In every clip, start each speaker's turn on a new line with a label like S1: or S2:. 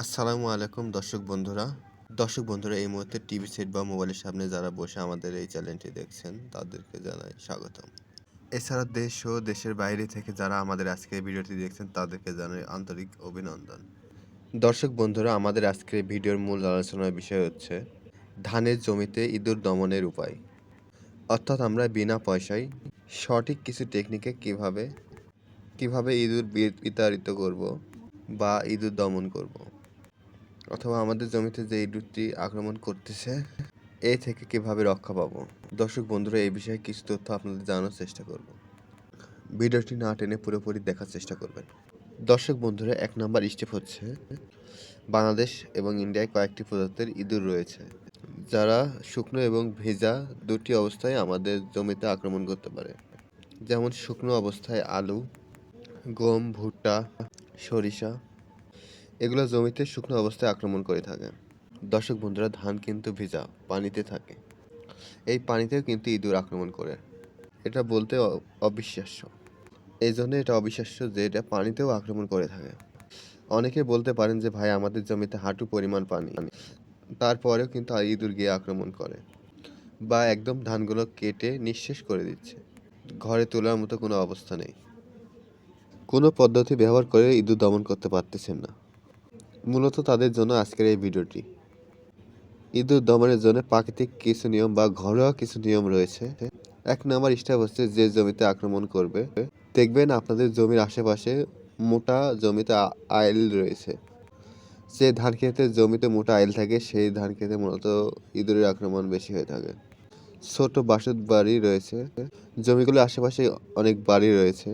S1: আসসালামু আলাইকুম দর্শক বন্ধুরা এই মুহূর্তে টিভি সেট বা মোবাইলের সামনে যারা বসে আমাদের এই চ্যানেলটি দেখছেন তাদেরকে জানাই স্বাগতম। এছাড়া দেশ ও দেশের বাইরে থেকে যারা আমাদের আজকের ভিডিওটি দেখছেন তাদেরকে জানাই আন্তরিক অভিনন্দন। দর্শক বন্ধুরা, আমাদের আজকের ভিডিওর মূল আলোচনার বিষয় হচ্ছে ধানের জমিতে ইঁদুর দমনের উপায়। অর্থাৎ আমরা বিনা পয়সায় সঠিক কিছু টেকনিকে কিভাবে ইঁদুর বিতাড়িত করব বা ইঁদুর দমন করব, অথবা আমাদের জমিতে যে ইঁদুরটি আক্রমণ করতেছে এই থেকে কিভাবে রক্ষা পাবো। দর্শক বন্ধুরা, এই বিষয়ে কিছু তথ্য আপনাদের জানানোর চেষ্টা করব। ভিডিওটি না টেনে পুরোপুরি দেখার চেষ্টা করবেন। দর্শক বন্ধুরা, 1 নম্বর স্টেপ হচ্ছে বাংলাদেশ এবং ইন্ডিয়ায় কয়েকটি প্রজাতির ইঁদুর রয়েছে যারা শুকনো এবং ভেজা দুটি অবস্থায় আমাদের জমিতে আক্রমণ করতে পারে। যেমন শুকনো অবস্থায় আলু, গম, ভুট্টা, সরিষা এগুলো জমিতে শুকনো অবস্থায় আক্রমণ করে থাকে। দর্শক বন্ধুরা, ধান কিন্তু ভেজা পানিতে থাকে, এই পানিতেও কিন্তু ইঁদুর আক্রমণ করে। এটা বলতে অবিশ্বাস্য, এই জন্য এটা অবিশ্বাস্য যে এটা পানিতেও আক্রমণ করে থাকে। অনেকে বলতে পারেন যে ভাই, আমাদের জমিতে হাঁটু পরিমাণ পানি, তারপরেও কিন্তু ইঁদুর গিয়ে আক্রমণ করে বা একদম ধানগুলো কেটে নিঃশেষ করে দিচ্ছে, ঘরে তোলার মতো কোনো অবস্থা নেই। কোনো পদ্ধতি ব্যবহার করে ইঁদুর দমন করতে পারতেছেন না। মূলত তাদের জন্য আজকের এই ভিডিওটি। ইঁদুর দমনের জন্য প্রাকৃতিক কিছু নিয়ম বা ঘরোয়া কিছু নিয়ম রয়েছে। 1 নম্বর স্টেপ হচ্ছে, যে জমিতে আক্রমণ করবে দেখবেন আপনাদের জমির আশেপাশে মোটা জমিতে আইল রয়েছে। যে ধান ক্ষেতের জমিতে মোটা আইল থাকে সেই ধান ক্ষেতে মূলত ইঁদুরের আক্রমণ বেশি হয়ে থাকে। ছোট বাসত বাড়ি রয়েছে, জমিগুলোর আশেপাশে অনেক বাড়ি রয়েছে,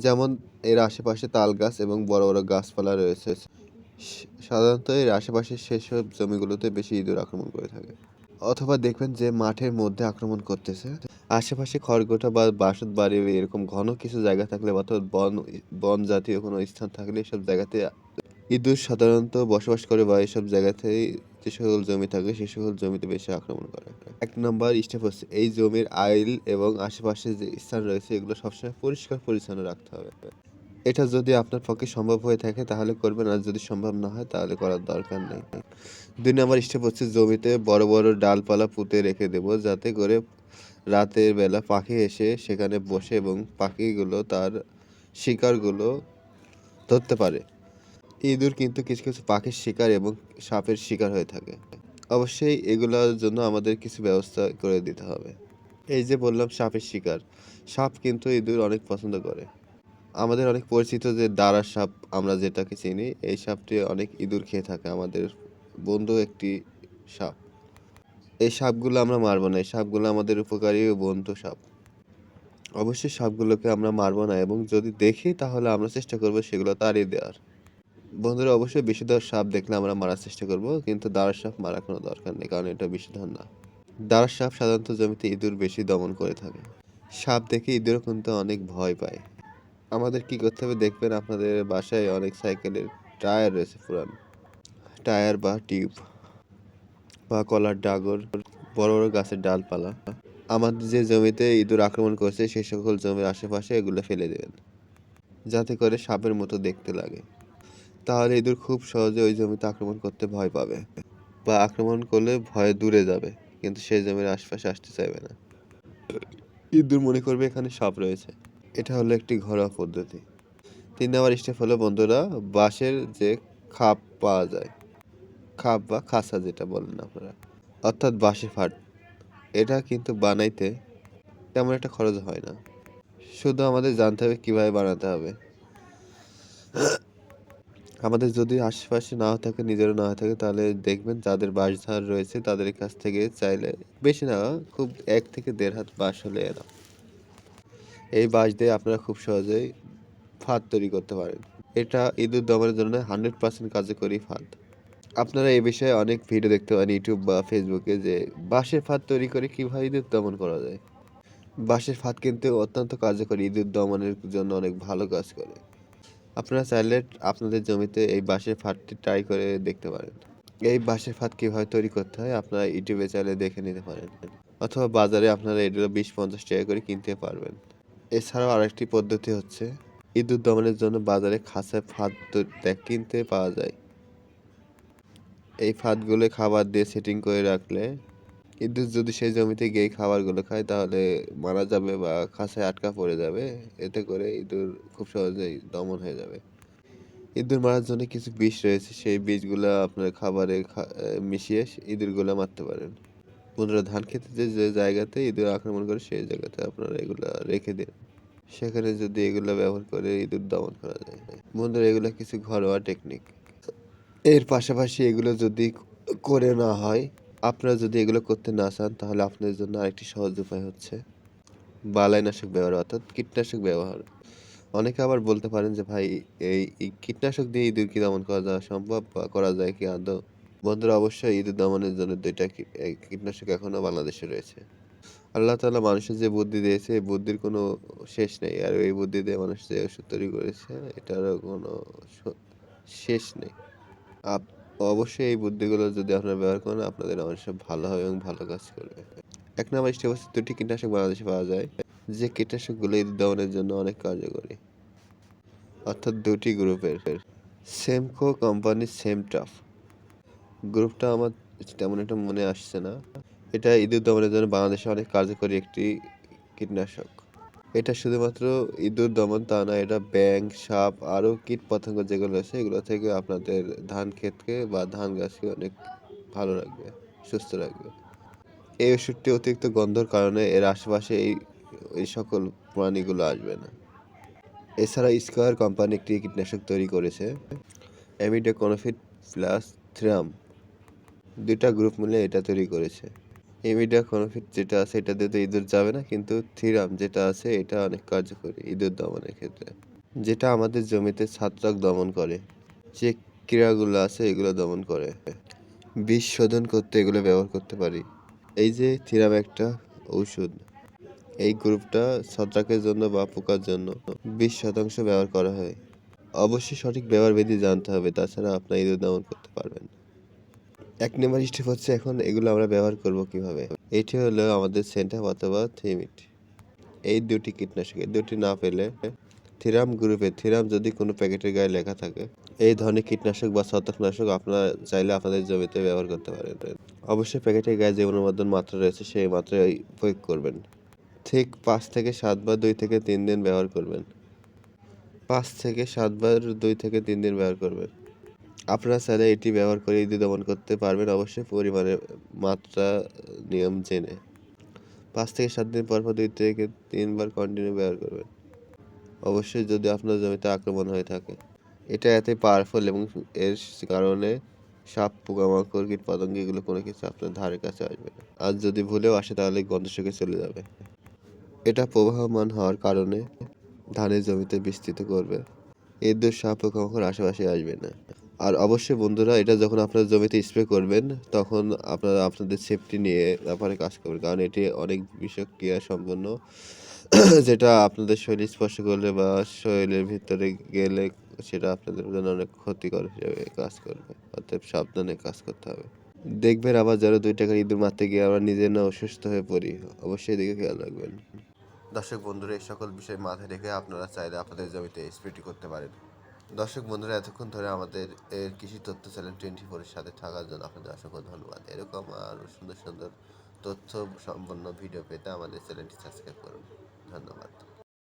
S1: যেমন এর আশেপাশে তাল গাছ এবং বড় বড় গাছপালা রয়েছে। সাধারণত এর আশেপাশে সেসব জমিগুলোতে বেশি ইঁদুর আক্রমণ করে থাকে। অথবা দেখবেন যে মাঠের মধ্যে আক্রমণ করতেছে, আশেপাশে খড়গোটা বা বাসত বাড়ি এরকম ঘন কিছু জায়গা থাকলে অথবা বন জাতীয় কোনো স্থান থাকলে এসব জায়গাতে ইঁদুর সাধারণত বসবাস করে বা এসব জায়গাতেই যে সকল জমি থাকে সে সকল জমিতে বেশি আক্রমণ করে। 1 নম্বর স্টেপ হচ্ছে, এই জমির আইল এবং আশেপাশে যে স্থান রয়েছে এগুলো সবসময় পরিষ্কার পরিচ্ছন্ন রাখতে হবে। এটা যদি আপনার পক্ষে সম্ভব হয়ে থাকে তাহলে করবেন, আর যদি সম্ভব না হয় তাহলে করার দরকার নেই। 2 নম্বর স্টেপ হচ্ছে, জমিতে বড় বড় ডালপালা পুঁতে রেখে দেব, যাতে করে রাতের বেলা পাখি এসে সেখানে বসে এবং পাখিগুলো তার শিকারগুলো ধরতে পারে। ইঁদুর কিন্তু কিছু কিছু পাখির শিকার এবং সাপের শিকার হয়ে থাকে। অবশ্যই এগুলোর জন্য আমাদের কিছু ব্যবস্থা করে দিতে হবে। এই যে বললাম সাপের শিকার, সাপ কিন্তু ইঁদুর অনেক পছন্দ করে। আমাদের অনেক পরিচিত যে দাঁড়া সাপ আমরা যেটাকে চিনি, এই সাপটি অনেক ইঁদুর খেয়ে থাকে। আমাদের বন্ধু একটি সাপ। এই সাপগুলো আমরা মারবো না, এই সাপগুলো আমাদের উপকারী ও বন্ধু সাপ। অবশ্যই সাপগুলোকে আমরা মারবো না, এবং যদি দেখি তাহলে আমরা চেষ্টা করবো সেগুলো তাড়িয়ে দেওয়ার। বন্ধুরা, অবশ্যই বিষধর সাপ দেখলে আমরা মারার চেষ্টা করব, কিন্তু দাঁড়ার সাপ মারার কোনো দরকার নেই, কারণ এটা বিষধর না। দাঁড়ার সাপ সাধারণত জমিতে ইঁদুর বেশি দমন করে থাকে। সাপ দেখে ইঁদুরও কিন্তু অনেক ভয় পায়। আমাদের কি করতে হবে, দেখবেন আপনাদের বাসায় অনেক সাইকেলের টায়ার রয়েছে, পুরানো টায়ার বা টিউব বা কলার ডাগর, বড় বড় গাছের ডালপালা আমাদের যে জমিতে ইঁদুর আক্রমণ করছে সেই সকল জমির আশেপাশে এগুলো ফেলে দেবেন, যাতে করে সাপের মতো দেখতে লাগে। তাহলে ইঁদুর খুব সহজে ওই জমিতে আক্রমণ করতে ভয় পাবে, বা আক্রমণ করলে ভয়ে দূরে যাবে, কিন্তু সেই জমির আশপাশে আসতে চাইবে না। ইঁদুর মনে করবে এখানে সাপ রয়েছে। এটা হলো একটি ঘরোয়া পদ্ধতি। 3 নম্বর স্টেপ হলো বন্ধুরা, বাঁশের যে খাপ পাওয়া যায়, খাপ বা খাঁচা যেটা বলেন আপনারা, অর্থাৎ বাঁশে ফাট, এটা কিন্তু বানাইতে তেমন একটা খরচ হয় না। শুধু আমাদের জানতে হবে কিভাবে বানাতে হবে। আমাদের যদি আশেপাশে নাও থাকে, নিজেরও না থাকে, তাহলে দেখবেন যাদের বাঁশঝাড় রয়েছে তাদের কাছ থেকে চাইলে, বেশি না, খুব 1 থেকে 1.5 হাত বাঁশ হলে এরা, এই বাঁশ দিয়ে আপনারা খুব সহজেই ফাঁদ তৈরি করতে পারেন। এটা ইঁদুর দমনের জন্য 100% কার্যকরী ফাঁদ। আপনারা এই বিষয়ে অনেক ভিডিও দেখতে পারেন ইউটিউব বা ফেসবুকে, যে বাঁশের ফাঁদ তৈরি করে কীভাবে ইঁদুর দমন করা যায়। বাঁশের ফাঁদ কিন্তু অত্যন্ত কার্যকরী, ইঁদুর দমনের জন্য অনেক ভালো কাজ করে। আপনারা চাইলে আপনাদের জমিতে এই বাঁশের ফাঁদটি ট্রাই করে দেখতে পারেন। এই বাঁশের ফাঁদ কীভাবে তৈরি করতে হয় আপনারা ইউটিউবে চাইলে দেখে নিতে পারেন, অথবা বাজারে আপনারা এগুলো 20-50 টাকা করে কিনতে পারবেন। এছাড়াও আরেকটি পদ্ধতি হচ্ছে, ইঁদুর দমনের জন্য বাজারে খাঁচায় ফাঁদ কিনতে পাওয়া যায়। এই ফাঁদগুলো খাবার দিয়ে সেটিং করে রাখলে ইঁদুর যদি সেই জমিতে গিয়ে খাবারগুলো খায় তাহলে মারা যাবে বা খাঁচায় আটকা পড়ে যাবে। এতে করে ইঁদুর খুব সহজেই দমন হয়ে যাবে। ইঁদুর মারার জন্য কিছু বিষ রয়েছে, সেই বিষগুলো আপনার খাবারে মিশিয়ে ইঁদুরগুলো মারতে পারেন। বন্ধুরা, ধান খেতে যে জায়গাতে ইঁদুর আক্রমণ করে সেই জায়গাতে আপনারা এগুলা রেখে দিন। সেখানে যদি এগুলো ব্যবহার করে ইঁদুর দমন করা যায়। বন্ধুরা, এগুলো কিছু ঘরোয়া টেকনিক। এর পাশাপাশি এগুলো যদি করে না হয়, আপনারা যদি এগুলো করতে না চান, তাহলে আপনাদের জন্য আরেকটি সহজ উপায় হচ্ছে বালাইনাশক ব্যবহার, অর্থাৎ কীটনাশক ব্যবহার। অনেকে আবার বলতে পারেন যে ভাই, এই কীটনাশক দিয়ে ইঁদুর কি দমন করা যাওয়া সম্ভব বা করা যায় কি আদৌ? বন্ধুরা, অবশ্যই ইঁদুর দমনের জন্য দুইটা কীটনাশক এখনও বাংলাদেশে রয়েছে। আল্লাহ তাআলা মানুষের যে বুদ্ধি দিয়েছে, এই বুদ্ধির কোনো শেষ নেই। আর এই বুদ্ধি দিয়ে মানুষ যে ওষুধ তৈরি করেছে, এটারও কোনো শেষ নেই। আপ অবশ্যই এই বুদ্ধিগুলো যদি আপনারা ব্যবহার করেন, আপনাদের অবশ্যই ভালো হবে এবং ভালো কাজ করবে। ১ নাম্বার স্টেপ হচ্ছে ২টি কীটনাশক বাংলাদেশে পাওয়া যায়, যে কীটনাশকগুলো ইঁদুর দমনের জন্য অনেক কার্যকরী, অর্থাৎ ২টি গ্রুপের। সেমকো কোম্পানির সেমটাফ গ্রুপটা আমার তেমন একটা মনে আসছে না। এটা ইঁদুর দমনের জন্য বাংলাদেশে অনেক কার্যকরী একটি কীটনাশক। এটা শুধুমাত্র ইঁদুর দমন তা না, এটা ব্যাঙ, সাপ আরও কীটপতঙ্গ যেগুলো আছে এগুলো থেকে আপনাদের ধান ক্ষেতকে বা ধান গাছকে অনেক ভালো রাখবে, সুস্থ রাখবে। এই ওষুধটি অতিরিক্ত গন্ধর কারণে এর আশেপাশে এই সকল প্রাণীগুলো আসবে না। এছাড়া স্কয়ার কোম্পানি একটি কীটনাশক তৈরি করেছে, অ্যামিডাক্লোপিড প্লাস থ্রাম, ২টা গ্রুপ মিলে এটা তৈরি করেছে। ইমিডাক্লোপিড যেটা আছে এটা দিয়ে তো ইঁদুর যাবে না, কিন্তু থ্রাম যেটা আছে এটা অনেক কার্যকরী ইঁদুর দমনের ক্ষেত্রে, যেটা আমাদের জমিতে ছত্রাক দমন করে, যে ক্রিয়াগুলো আছে এগুলো দমন করে। বিষ শোধন করতে এগুলো ব্যবহার করতে পারি। এই যে থ্রাম একটা ঔষধ, এই গ্রুপটা ছত্রাকের জন্য বা পোকার জন্য ২০% ব্যবহার করা হয়। অবশ্যই সঠিক ব্যবহার বিধি জানতে হবে, তাছাড়া আপনার ইঁদুর দমন করতে পারবেন। ১ নম্বর স্টেপ হচ্ছে এখন এগুলো আমরা ব্যবহার করব কিভাবে। এটি হলো আমাদের সেন্টাপ অথবা থিমিট, এই ২টি কীটনাশক। এই ২টি না পেলে থ্রাম গ্রুপের থ্রাম যদি কোনো প্যাকেটের গায়ে লেখা থাকে, এই ধরনের কীটনাশক বা ছত্রাকনাশক আপনারা চাইলে আপনাদের জমিতে ব্যবহার করতে পারেন। অবশ্যই প্যাকেটের গায়ে যে অনুমোদন মাত্রা রয়েছে সেই মাত্রায় প্রয়োগ করবেন। ঠিক ৫ থেকে ৭ বার ২ থেকে ৩ দিন ব্যবহার করবেন। ৫ থেকে ৭ বার ২ থেকে ৩ দিন ব্যবহার করবেন। আপনারা চাইলে এটি ব্যবহার করে ইঁদুর দমন করতে পারবেন, অবশ্যই পরিমাণের মাত্রা নিয়ম জেনে। ৫ থেকে ৭ দিন পর ২ থেকে ৩ বার কন্টিনিউ ব্যবহার করবেন, অবশ্যই যদি আপনার জমিতে আক্রমণ হয়ে থাকে। এটা এতই পাওয়ারফুল এবং এর কারণে সাপ, পোকামাকড়, কীটপতঙ্গ এগুলো কোনো কিছু আপনার ধারে কাছে আসবে না। আর যদি ভুলেও আসে তাহলে গন্ধ শুকে চলে যাবে। এটা প্রবাহমান হওয়ার কারণে ধানের জমিতে বিস্তৃত করবে, ইঁদুর, সাপ, পোকামাকড় আশেপাশে আসবে না। আর অবশ্যই বন্ধুরা, এটা যখন আপনার জমিতে স্প্রে করবেন তখন আপনারা আপনাদের সেফটি নিয়ে ব্যাপারে কাজ করবেন, কারণ এটি অনেক বিষক্রিয়া সম্পন্ন, যেটা আপনাদের শরীর স্পর্শ করলে বা শরীরের ভিতরে গেলে সেটা আপনাদের জন্য অনেক ক্ষতিকর হিসেবে কাজ করবে। অতএব সাবধানে কাজ করতে হবে। দেখবেন আবার যারা ২ টাকার ইঁদুর মারতে গিয়ে আমরা নিজের না অসুস্থ হয়ে পড়ি, অবশ্যই এদিকে খেয়াল রাখবেন। দর্শক বন্ধুরা, এই সকল বিষয় মাথায় রেখে আপনারা চাইলে আপনাদের জমিতে স্প্রেটি করতে পারেন। দর্শক বন্ধুরা, এতক্ষণ ধরে আমাদের কৃষি তথ্য চ্যানেল 24-এর সাথে থাকার জন্য আপনাদের অসংখ্য ধন্যবাদ। এরকম আরও সুন্দর সুন্দর তথ্য সম্পন্ন ভিডিও পেতে আমাদের চ্যানেলটি সাবস্ক্রাইব করুন। ধন্যবাদ।